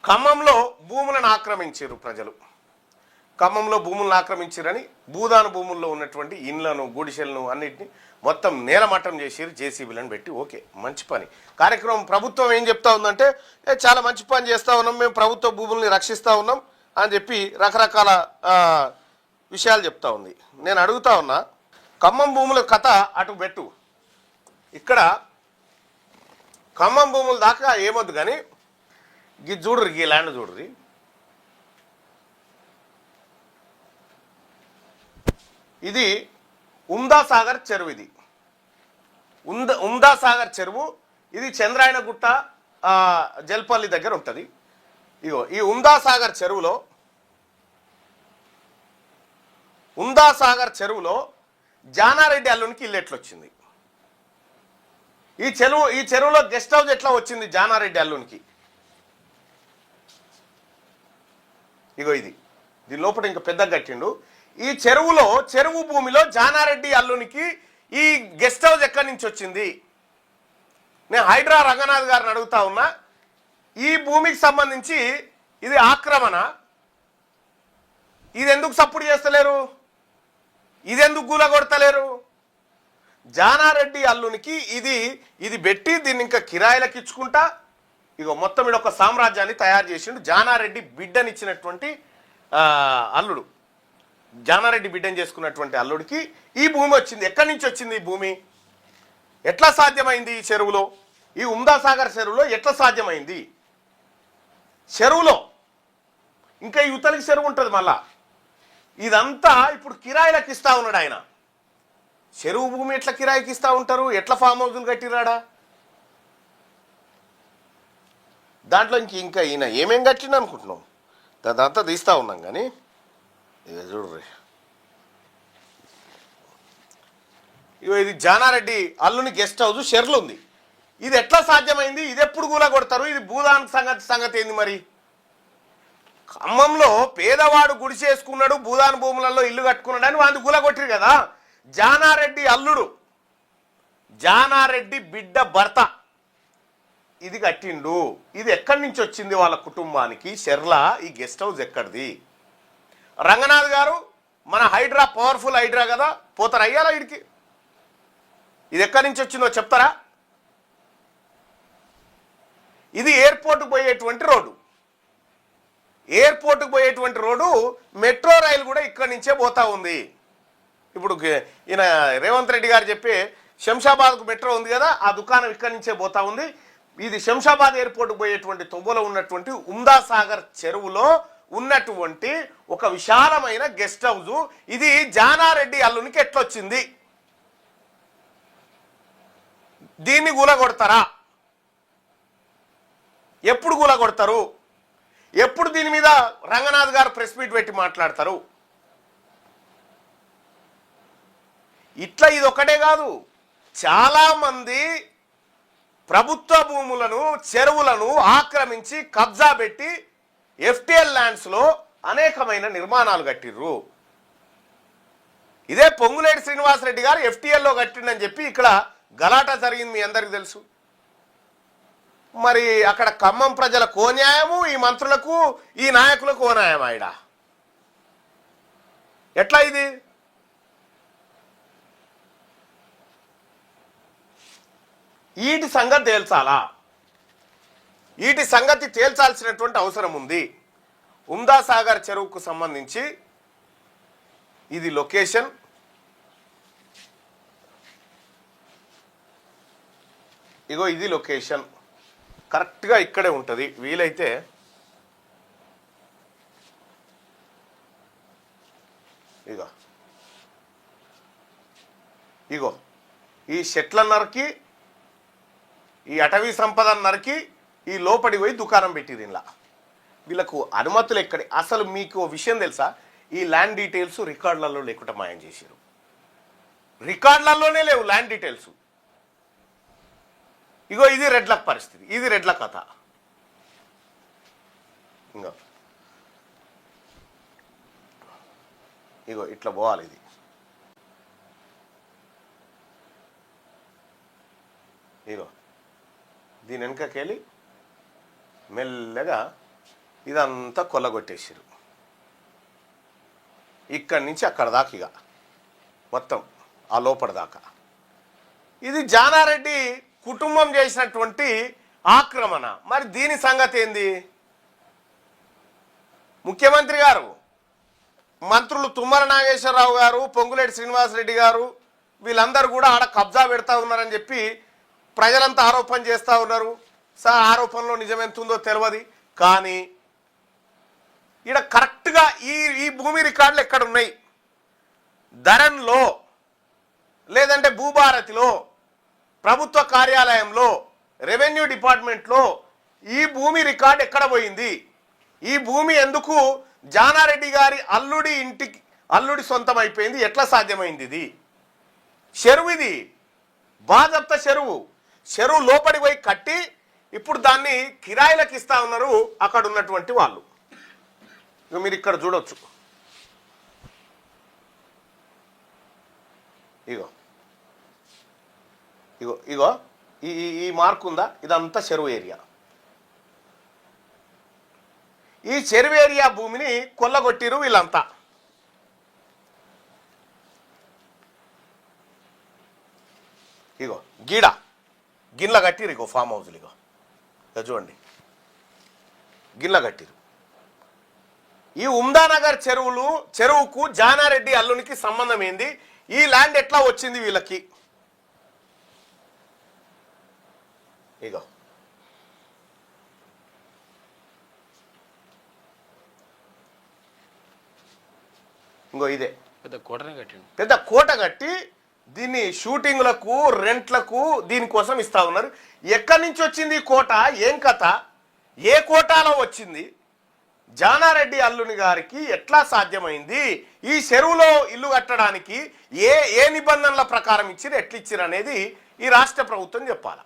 ఖమ్మంలో భూములను ఆక్రమించారు ప్రజలు. ఖమ్మంలో భూములను ఆక్రమించారని భూదాన భూముల్లో ఉన్నటువంటి ఇండ్లను గుడిసెలను అన్నిటిని మొత్తం నేలమట్టం చేసి జేసీబీలను పెట్టి ఓకే మంచి పని కార్యక్రమం. ప్రభుత్వం ఏం చెప్తా ఉందంటే చాలా మంచి పని చేస్తూ ఉన్నాం, మేము ప్రభుత్వ భూముల్ని రక్షిస్తూ ఉన్నాం అని చెప్పి రకరకాల విషయాలు చెప్తా ఉంది. నేను అడుగుతా ఉన్నా, ఖమ్మం భూముల కథ అటు పెట్టు, ఇక్కడ ఖమ్మం భూముల దాకా ఏమొద్దు కానీ ఇది చూడరు, ఈ ల్యాండ్ చూడరు. ఇది ఉమ్దాసాగర్ చెరువు. ఇది ఉమ్దాసాగర్ చెరువు. ఇది చంద్రాయనగుట్ట జల్పల్లి దగ్గర ఉంటుంది. ఇగో ఈ ఉమ్దాసాగర్ చెరువులో జానారెడ్డి అల్లునికి ఇల్లు ఎట్లొచ్చింది? ఈ చెరువులో గెస్ట్ హౌస్ ఎట్లా వచ్చింది జానారెడ్డి అల్లునికి? ఇగో దీని లోపల ఇంకా పెద్ద కట్టిండు. ఈ చెరువు భూమిలో జానారెడ్డి అల్లునికి ఈ గెస్ట్ హౌస్ ఎక్కడి నుంచి వచ్చింది? నేను హైడ్రా రంగనాథ్ గారిని అడుగుతా ఉన్నా, ఈ భూమికి సంబంధించి ఇది ఆక్రమణ, ఇది ఎందుకు సపోర్ట్ చేస్తలేరు? ఇదెందుకు కూలగొడతలేరు? జానారెడ్డి అల్లునికి ఇది పెట్టి దీన్ని ఇంకా కిరాయిలకు ఇచ్చుకుంటా ఇగో మొత్తం ఇది ఒక సామ్రాజ్యాన్ని తయారు చేసిండు. జానారెడ్డి బిడ్డనిచ్చినటువంటి అల్లుడు, జానారెడ్డి బిడ్డని చేసుకున్నటువంటి అల్లుడికి ఈ భూమి వచ్చింది. ఎక్కడి నుంచి వచ్చింది ఈ భూమి? ఎట్లా సాధ్యమైంది? ఈ చెరువులో, ఈ ఉమ్దాసాగర్ చెరువులో ఎట్లా సాధ్యమైంది? చెరువులో ఇంకా యువతలకి చెరువు ఉంటుంది. మళ్ళా ఇదంతా ఇప్పుడు కిరాయిలకు ఇస్తా ఉన్నాడు ఆయన. చెరువు భూమి ఎట్లా కిరాయికి ఇస్తా ఉంటారు? ఎట్లా ఫామ్ హౌజులు కట్టిరాడా? దాంట్లో ఇంకా ఈయన ఏమేం కట్టిండు అనుకుంటున్నాం? దాంతా తీస్తూ ఉన్నాం కానీ ఇక చూడ్రి, ఇగో ఇది జానారెడ్డి అల్లుని గెస్ట్ హౌస్ షెర్లు ఉంది. ఇది ఎట్లా సాధ్యమైంది? ఇది ఎప్పుడు కూల కొడతారు? ఇది భూదాన్ సంగతి ఏంది మరి? ఖమ్మంలో పేదవాడు గుడిసేసుకున్నాడు, భూదాన్ భూములలో ఇల్లు కట్టుకున్నాడు అని వాళ్ళు కూల కొట్టిరు కదా. జానారెడ్డి అల్లుడు, జానారెడ్డి బిడ్డ భర్త ఇది కట్టిండు. ఇది ఎక్కడి నుంచి వచ్చింది వాళ్ళ కుటుంబానికి? షెర్లా ఈ గెస్ట్ హౌస్ ఎక్కడిది? రంగనాథ్ గారు మన హైడ్రా, పవర్ఫుల్ హైడ్రా కదా, పోతారు అయ్యాలా వీడికి? ఇది ఎక్కడి నుంచి వచ్చిందో చెప్తారా? ఇది ఎయిర్పోర్ట్కి పోయేటువంటి రోడ్డు. ఎయిర్పోర్ట్కి పోయేటువంటి రోడ్డు, మెట్రో రైలు కూడా ఇక్కడి నుంచే పోతా ఉంది. ఇప్పుడు ఈయన రేవంత్ రెడ్డి గారు చెప్పి శంషాబాద్కు మెట్రో ఉంది కదా, ఆ దుకాణం ఇక్కడి నుంచే పోతా ఉంది. ఇది శంషాబాద్ ఎయిర్పోర్ట్కి పోయేటువంటి తొవ్వలో ఉన్నటువంటి ఉమ్దాసాగర్ చెరువులో ఉన్నటువంటి ఒక విశాలమైన గెస్ట్ హౌస్. ఇది జానారెడ్డి అల్లునికి ఎట్లొచ్చింది? దీన్ని కూలగొడతారా? ఎప్పుడు కూలగొడతారు? ఎప్పుడు దీని మీద రంగనాథ్ గారు ప్రెస్ మీట్ పెట్టి మాట్లాడతారు? ఇట్లా ఇది ఒకటే కాదు, చాలామంది ప్రభుత్వ భూములను, చెరువులను ఆక్రమించి కబ్జా పెట్టి ఎఫ్టీఎల్ ల్యాండ్స్లో అనేకమైన నిర్మాణాలు కట్టిర్రు. ఇదే పొంగులేటి శ్రీనివాసరెడ్డి గారు ఎఫ్టీఎల్లో కట్టిండని చెప్పి ఇక్కడ గలాటా జరిగింది, మీ అందరికీ తెలుసు. మరి అక్కడ ఖమ్మం ప్రజల కోన్యాయము, ఈ మంత్రులకు, ఈ నాయకులకు కోన్యాయం. ఆవిడ ఎట్లా ఇది? వీటి సంగతి తేల్చాలా? వీటి సంగతి తేల్చాల్సినటువంటి అవసరం ఉంది. ఉమ్దాసాగర్ చెరువుకు సంబంధించి ఇది లొకేషన్. ఇగో ఇది లొకేషన్, కరెక్ట్గా ఇక్కడే ఉంటుంది. వీలైతే ఇగో ఈ చెట్లన్నరకి, ఈ అటవీ సంపద నరికి ఈ లోపడి పోయి దుకాణం పెట్టిరు. ఇలా వీళ్ళకు అనుమతులు ఎక్కడి? అసలు మీకు విషయం తెలుసా? ఈ ల్యాండ్ డీటెయిల్స్ రికార్డులలో లేకుండా మాయం చేశారు. రికార్డులలోనే లేవు ల్యాండ్ డీటెయిల్స్. ఇగో ఇది రెడ్ల పరిస్థితి, ఇది రెడ్ల కథ. ఇంకో ఇగో ఇట్లా పోవాలి. ఇది ఇగో దీని వెనుకకెళ్ళి మెల్లగా ఇదంతా కొల్లగొట్టేసారు. ఇక్కడి నుంచి అక్కడ దాకా ఇక మొత్తం ఆ లోపల దాకా ఇది జానారెడ్డి కుటుంబం చేసినటువంటి ఆక్రమణ. మరి దీని సంగతి ఏంది? ముఖ్యమంత్రి గారు, మంత్రులు తుమ్మల నాగేశ్వరరావు గారు, పొంగులేటి శ్రీనివాసరెడ్డి గారు వీళ్ళందరూ కూడా ఆడ కబ్జా పెడతా ఉన్నారని చెప్పి ప్రజలంతా ఆరోపణ చేస్తూ ఉన్నారు. ఆరోపణలో నిజం ఎంత ఉందో తెలియదు. కానీ ఇక్కడ కరెక్ట్గా ఈ భూమి రికార్డులు ఎక్కడ ఉన్నాయి? ధరన్లో, లేదంటే భూభారతిలో, ప్రభుత్వ కార్యాలయంలో, రెవెన్యూ డిపార్ట్మెంట్లో ఈ భూమి రికార్డు ఎక్కడ పోయింది? ఈ భూమి ఎందుకు జానారెడ్డి గారి అల్లుడి సొంతం అయిపోయింది? ఎట్లా సాధ్యమైంది? ఇది చెరువు, ఇది బాజప్త చెరువు లోపడి పోయి కట్టి ఇప్పుడు దాన్ని కిరాయిలకు ఇస్తా ఉన్నారు అక్కడ ఉన్నటువంటి వాళ్ళు. మీరు ఇక్కడ చూడొచ్చు. ఇగో ఇగో ఇగో ఈ మార్క్ ఉందా? ఇదంతా చెరువు ఏరియా. ఈ చెరువు ఏరియా భూమిని కొల్లగొట్టిరు వీళ్ళంతా. ఇగో గిన్నెల కట్టిరు. ఇగో ఫామ్ హౌస్లు ఇగో చూడండి, గిన్నెల కట్టిరు. ఈ ఉమ్దానగర్ చెరువుకు జానారెడ్డి అల్లునికి సంబంధం ఏంది? ఈ ల్యాండ్ ఎట్లా వచ్చింది వీళ్ళకి? ఇగో ఇంకో ఇదే పెద్ద కోట కట్టి దీన్ని షూటింగ్లకు, రెంట్లకు, దీనికోసం ఇస్తా ఉన్నారు. ఎక్కడి నుంచి వచ్చింది ఈ కోట? ఏం కథ? ఏ కోటాలో వచ్చింది? జానారెడ్డి అల్లుని గారికి ఎట్లా సాధ్యమైంది? ఈ చెరువులో ఇల్లు కట్టడానికి ఏ నిబంధనల ప్రకారం ఇచ్చిరు, ఎట్లిచ్చిరు అనేది ఈ రాష్ట్ర ప్రభుత్వం చెప్పాలి.